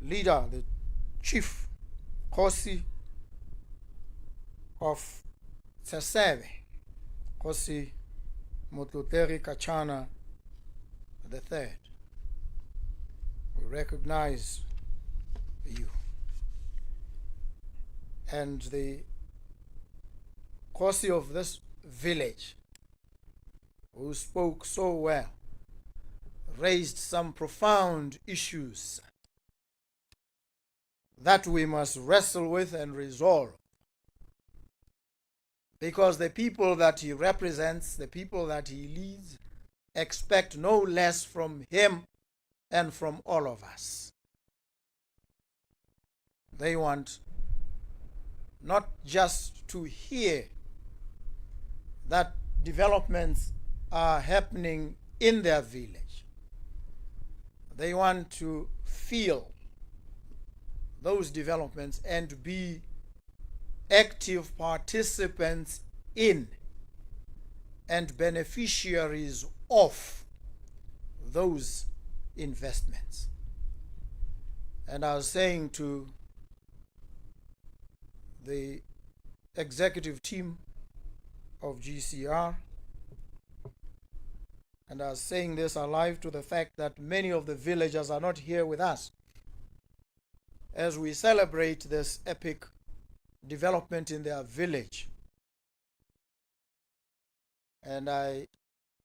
leader, the chief Kosi of Tsesebe, Kosi Mututeri Kachana III. We recognize you. And the Kosi of this village, who spoke so well, raised some profound issues that we must wrestle with and resolve. Because the people that he represents, the people that he leads, expect no less from him and from all of us. They want not just to hear that developments are happening in their village. They want to feel those developments and be active participants in and beneficiaries of those investments. And I was saying to the executive team of GCR, and I was saying this alive to the fact that many of the villagers are not here with us as we celebrate this epic development in their village. And I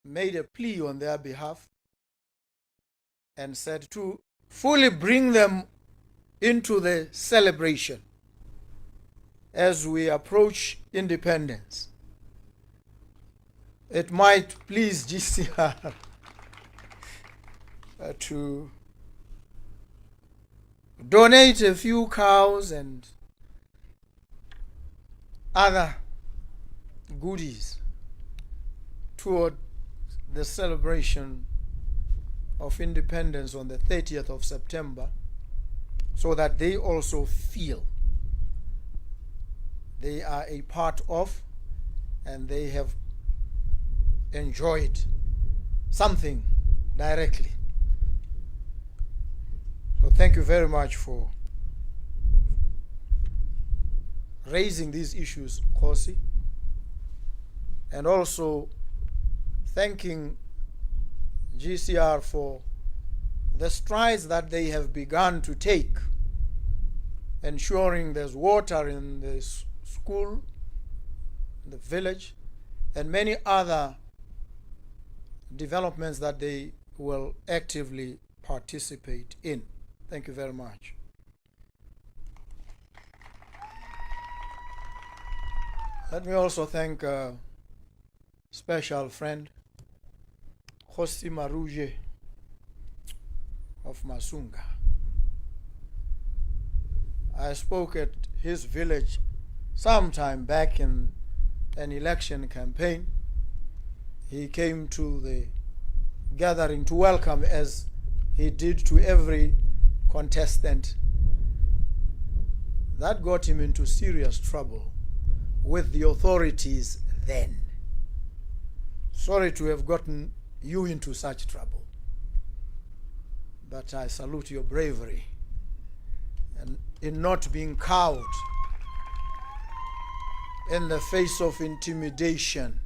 made a plea on their behalf and said to fully bring them into the celebration as we approach independence. It might please GCR to donate a few cows and other goodies toward the celebration of independence on the 30th of September, so that they also feel they are a part of and they have enjoyed something directly. So thank you very much for raising these issues, Kosi, and also thanking GCR for the strides that they have begun to take, ensuring there's water in the school, in the village, and many other developments that they will actively participate in. Thank you very much. Let me also thank a special friend, Khosi Maruje of Masunga. I spoke at his village sometime back in an election campaign. He came to the gathering to welcome, as he did to every contestant. That got him into serious trouble with the authorities then. Sorry to have gotten you into such trouble, but I salute your bravery and in not being cowed in the face of intimidation.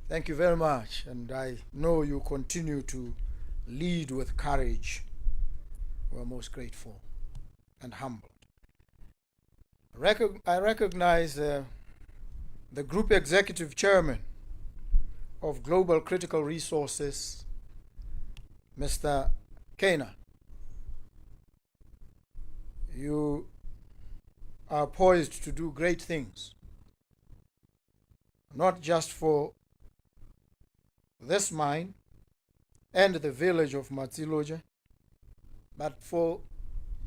Thank you very much, and I know you continue to lead with courage. We're most grateful and humbled. I recognize the Group Executive Chairman of Global Critical Resources, Mr. Kena. You are poised to do great things, not just for this mine and the village of Matsiloja, but for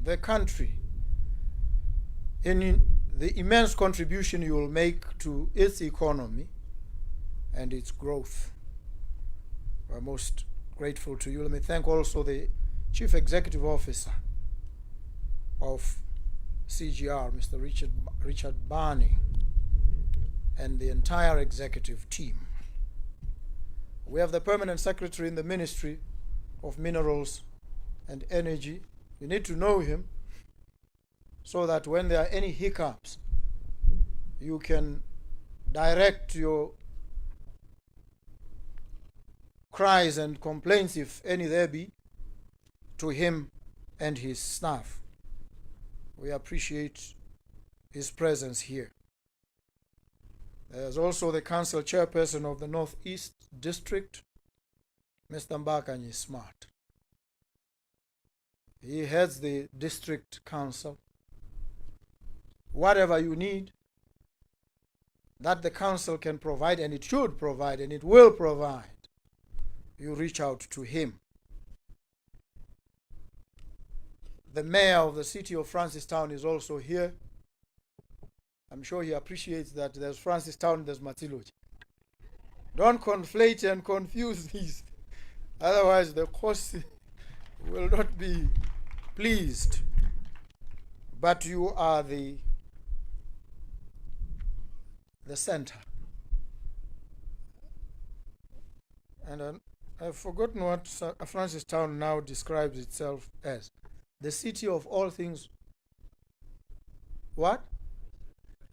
the country, in the immense contribution you will make to its economy and its growth. We're most grateful to you. Let me thank also the Chief Executive Officer of CGR, Mr. Richard Barney, and the entire executive team. We have the Permanent Secretary in the Ministry of Minerals and Energy, You need to know him so that when there are any hiccups, you can direct your cries and complaints, if any there be, to him and his staff. We appreciate his presence here. There's also the council chairperson of the Northeast District, Mr. Mbakanyi Smart. He heads the district council. Whatever you need that the council can provide, and it should provide, and it will provide, you reach out to him. The mayor of the city of Francistown is also here. I'm sure he appreciates that there's Francistown, there's Matiloji. Don't conflate and confuse these. Otherwise, the course will not be pleased. But you are the center. And I've forgotten what Francistown now describes itself as. The city of all things. What?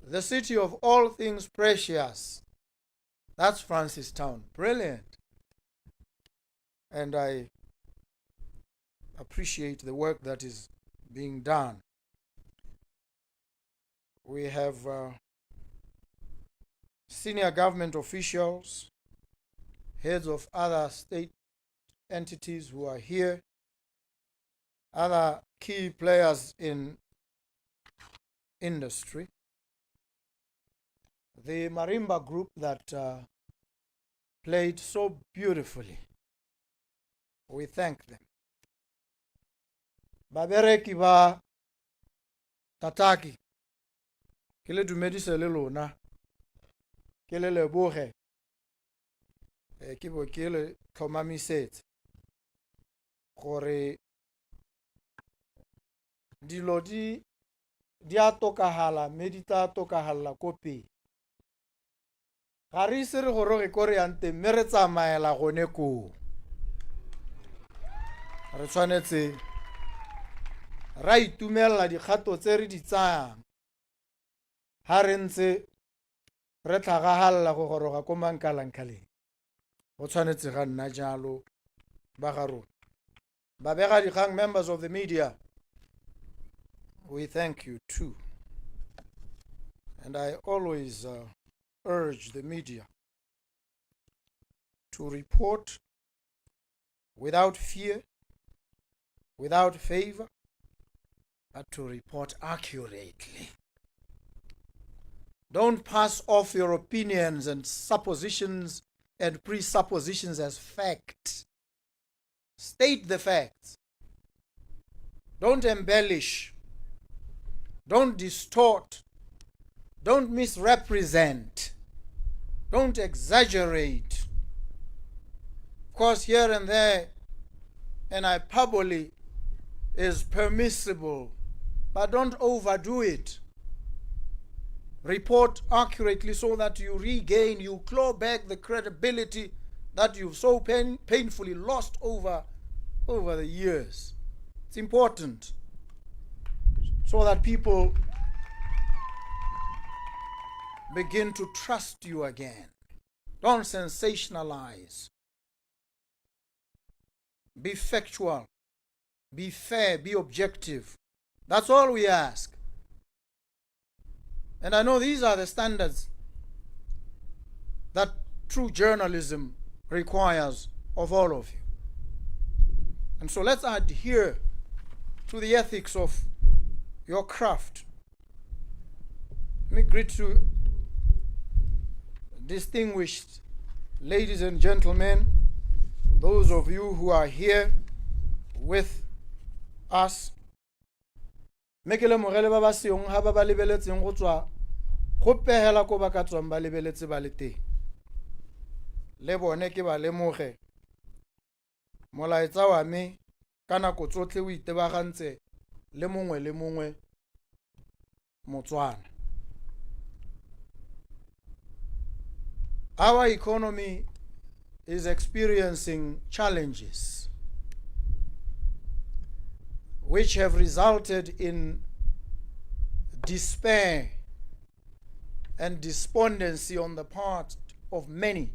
The city of all things precious. That's Francistown. Brilliant. And I appreciate the work that is being done. We have senior government officials, heads of other state entities who are here, other key players in industry. The marimba group that played so beautifully, we thank them. Babereki ba Tataki, ke le dumedise le lona, ke le leboge, ke bo ke le tlhomamisetse gore dilo di a tokahala, mme di tla tokahala ko pele. Ga re ise re gore ge kore yante mme re tsamaela gone koo. Re tshwanetse ra itumella dikgato tse re di tsayang ha re ntse re tlhagagalla go goroga ko mankalankaleng. Go tshwanetse ga nna jalo ba ga rona. Babega dikgang, members of the media, we thank you too. And I always urge the media to report without fear, without favor, but to report accurately. Don't pass off your opinions and suppositions and presuppositions as fact. State the facts. Don't embellish. Don't distort. Don't misrepresent. Don't exaggerate. Of course, here and there, an hyperbole is permissible, but don't overdo it. Report accurately so that you regain, you claw back the credibility that you've so painfully lost over the years. It's important so that people begin to trust you again. Don't sensationalize. Be factual. Be fair. Be objective. That's all we ask. And I know these are the standards that true journalism requires of all of you. And so let's adhere to the ethics of your craft. Let me greet you, distinguished ladies and gentlemen, those of you who are here with us. Mekele mogele ba ba seong ha ba ba lebeletseng go tswa go pehela ko ba ka tswang ba lebeletse ba le teng. Le bone ke ba lemoge molaetsa wa me ka nako tsotlhe o itebagantse le mongwe Botswana. Our economy is experiencing challenges. which have resulted in despair and despondency on the part of many,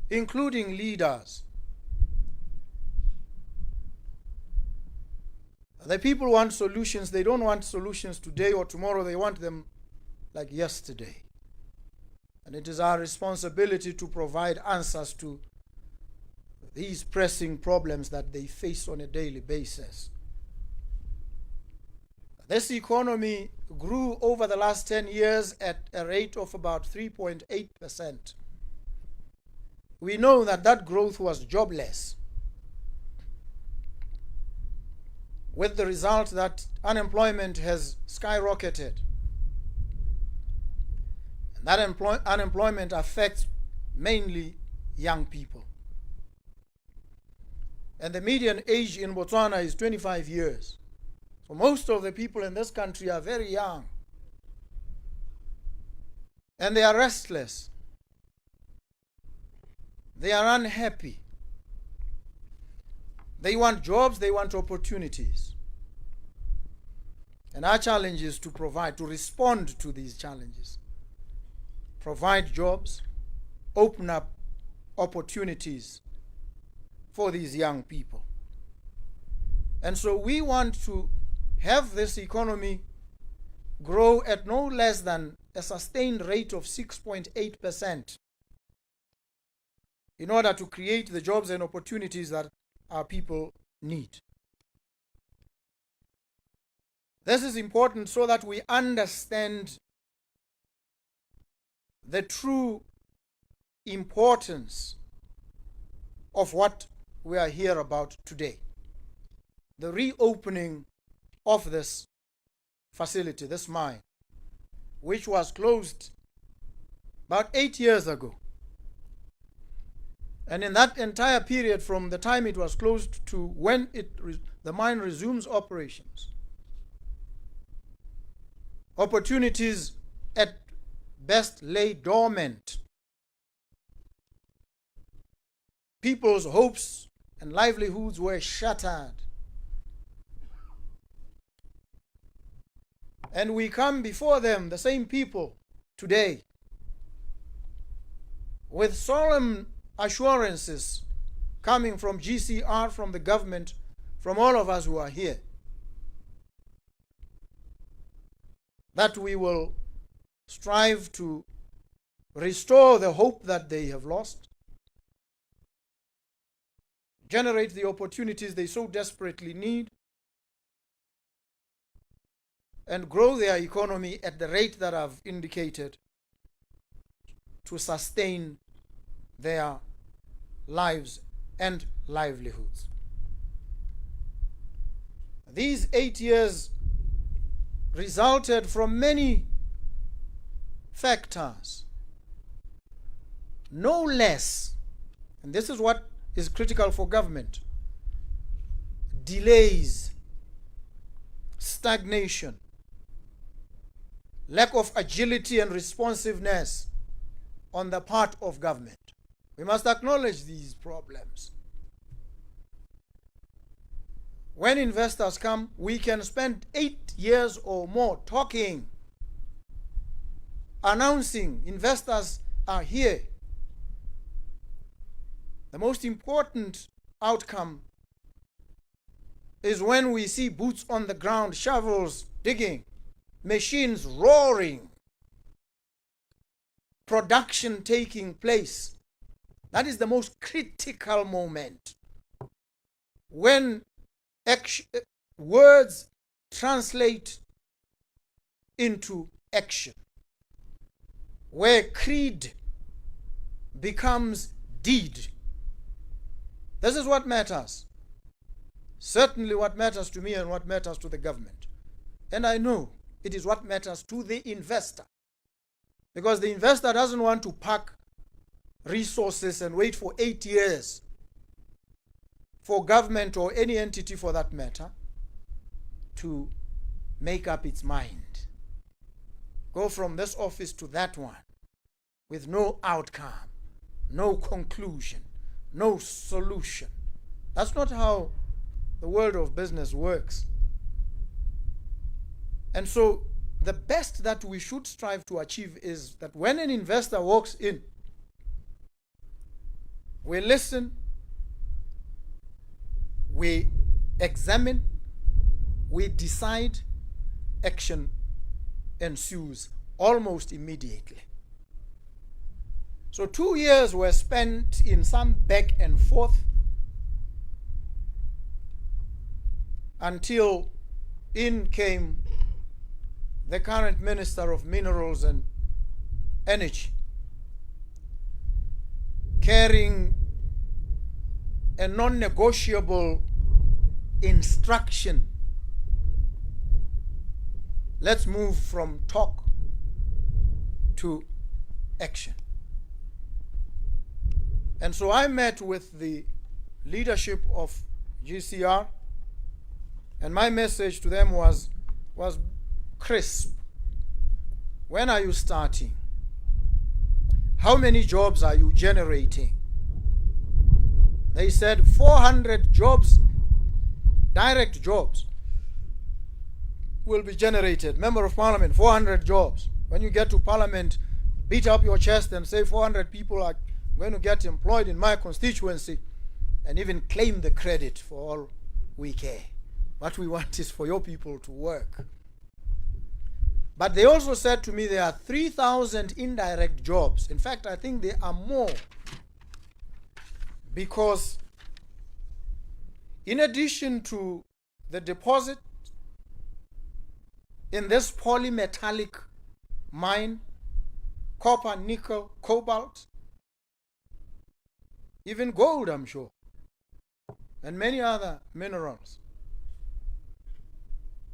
including leaders. The people want solutions. They don't want solutions today or tomorrow. They want them like yesterday. And it is our responsibility to provide answers to these pressing problems that they face on a daily basis. This economy grew over the last 10 years at a rate of about 3.8%. We know that that growth was jobless, with the result that unemployment has skyrocketed. And that unemployment affects mainly young people. And the median age in Botswana is 25 years. So most of the people in this country are very young. And they are restless. They are unhappy. They want jobs, they want opportunities. And our challenge is to respond to these challenges. Provide jobs, open up opportunities for these young people. And so we want to have this economy grow at no less than a sustained rate of 6.8% in order to create the jobs and opportunities that our people need. This is important so that we understand the true importance of what we are here about today. The reopening of this facility, this mine, which was closed about 8 years ago. And in that entire period, from the time it was closed to when the mine resumes operations, opportunities at best lay dormant. People's hopes and livelihoods were shattered. And we come before them, the same people, today, with solemn assurances coming from GCR, from the government, from all of us who are here, that we will strive to restore the hope that they have lost, generate the opportunities they so desperately need, and grow their economy at the rate that I've indicated to sustain their lives and livelihoods. These 8 years resulted from many factors, no less, and this is what is critical for government: delays, stagnation, lack of agility and responsiveness on the part of government. We must acknowledge these problems. When investors come, we can spend 8 years or more talking, announcing investors are here. The most important outcome is when we see boots on the ground, shovels digging, machines roaring, production taking place. That is the most critical moment, when words translate into action, where creed becomes deed. This is what matters. Certainly what matters to me and what matters to the government. And I know it is what matters to the investor. Because the investor doesn't want to park resources and wait for 8 years for government or any entity for that matter to make up its mind. Go from this office to that one with no outcome, no conclusion, no solution. That's not how the world of business works. And so the best that we should strive to achieve is that when an investor walks in, we listen, we examine, we decide, action ensues almost immediately. So 2 years were spent in some back and forth until in came the current Minister of Minerals and Energy, carrying a non-negotiable instruction. Let's move from talk to action. And so I met with the leadership of GCR, and my message to them was crisp. When are you starting? How many jobs are you generating? They said 400 jobs, direct jobs, will be generated. Member of Parliament, 400 jobs. When you get to Parliament, beat up your chest and say 400 people are going to get employed in my constituency, and even claim the credit for all we care. What we want is for your people to work. But they also said to me there are 3,000 indirect jobs. In fact, I think there are more, because in addition to the deposit in this polymetallic mine, copper, nickel, cobalt, even gold, I'm sure, and many other minerals,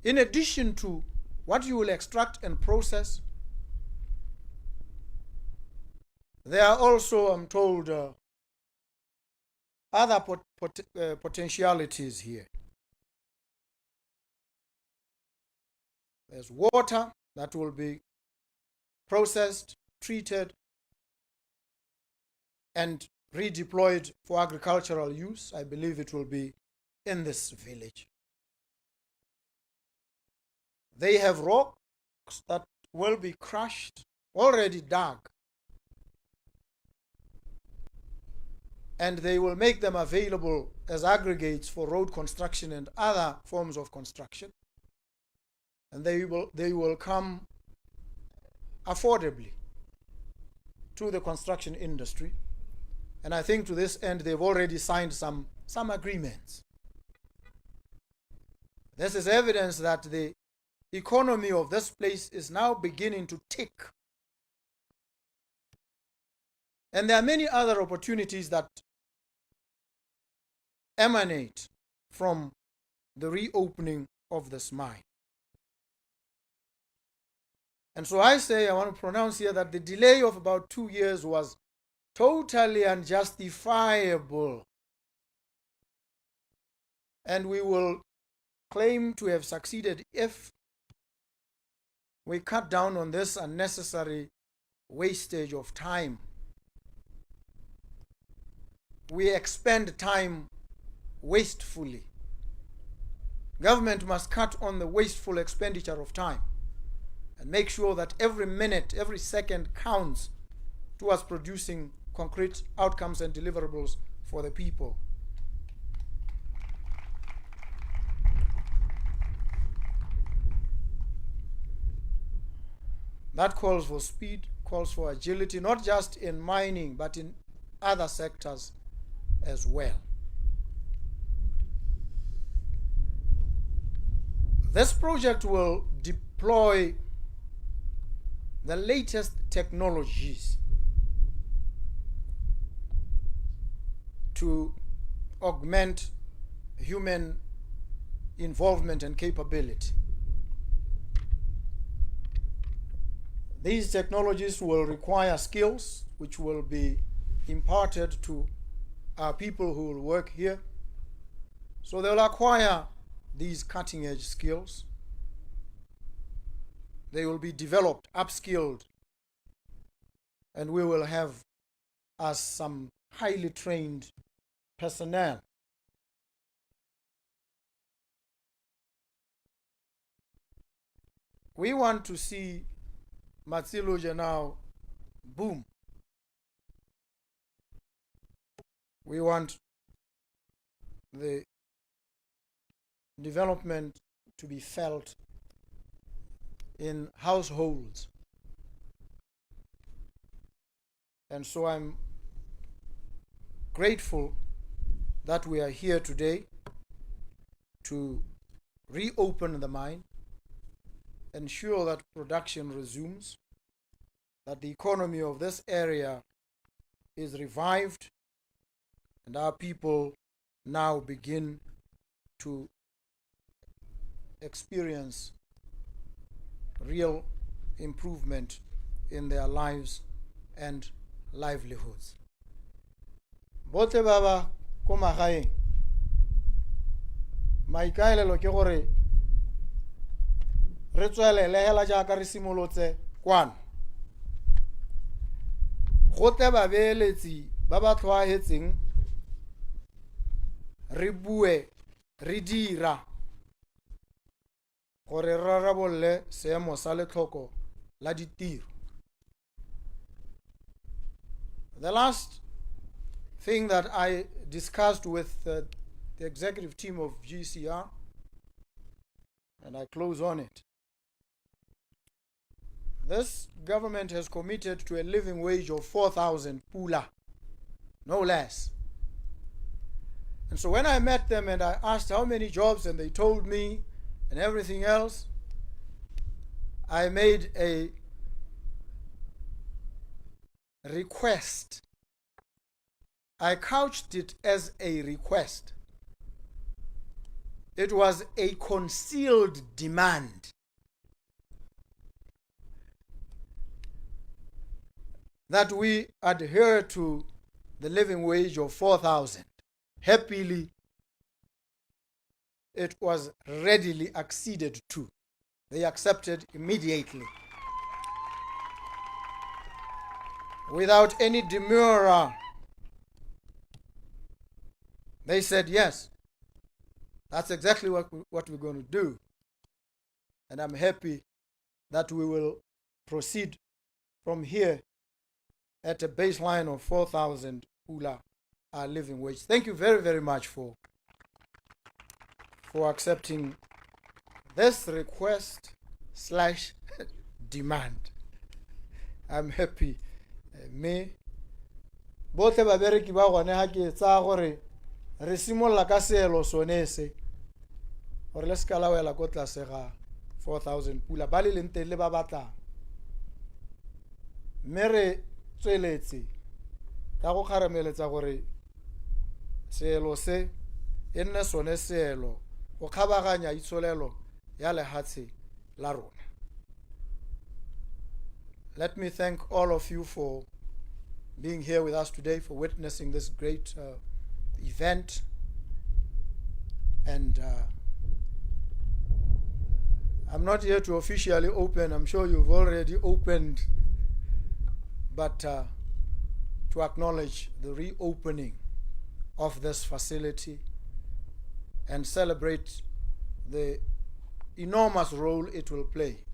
in addition to what you will extract and process, there are also, I'm told, other potentialities here. There's water that will be processed, treated, and redeployed for agricultural use. I believe it will be in this village. They have rocks that will be crushed, already dug, and they will make them available as aggregates for road construction and other forms of construction. And they will come affordably to the construction industry. And I think to this end, they've already signed some agreements. This is evidence that the economy of this place is now beginning to tick. And there are many other opportunities that emanate from the reopening of this mine. And so I want to pronounce here that the delay of about 2 years was totally unjustifiable. And we will claim to have succeeded if we cut down on this unnecessary wastage of time. We expend time wastefully. Government must cut on the wasteful expenditure of time and make sure that every minute, every second counts towards producing concrete outcomes and deliverables for the people. That calls for speed, calls for agility, not just in mining, but in other sectors as well. This project will deploy the latest technologies to augment human involvement and capability. These technologies will require skills which will be imparted to our people who will work here. So they'll acquire these cutting-edge skills. They will be developed, upskilled, and we will have as some highly trained personnel. We want to see Matsiloja now boom. We want the development to be felt in households. And so I'm grateful that we are here today to reopen the mine, ensure that production resumes, that the economy of this area is revived, and our people now begin to experience real improvement in their lives and livelihoods. Bote baba ko magaeng maikaelelo ke gore re tswelele hela jaaka re simolotse kwano gote babeeletsi ba ba tlhoahetseng re bue re dira gore re rarabolle seemo sa letlhoko la ditiro. The last thing that I discussed with the executive team of GCR, and I close on it, this government has committed to a living wage of 4,000 pula, no less. And so when I met them and I asked how many jobs, and they told me and everything else, I made a request. I couched it as a request. It was a concealed demand. That we adhere to the living wage of 4,000. Happily, it was readily acceded to. They accepted immediately. Without any demurrer, they said, yes, that's exactly what we're going to do. And I'm happy that we will proceed from here at a baseline of 4,000 pula, our living wage. Thank you very, very much for accepting this request / demand. I'm happy. Me bote babereki ba gone ha ke tsa gore re simolla ka seelo sonese gore le ska lawela ko tlase ga 4,000 pula ba le lente le ba batlang mme re tsweletse ka go kgarameletsa gore seelo se e nne sone seelo go kgabaganya itsholelo ya lehatshe la rona. Let me thank all of you for being here with us today, for witnessing this great event. And I'm not here to officially open. I'm sure you've already opened. But to acknowledge the reopening of this facility and celebrate the enormous role it will play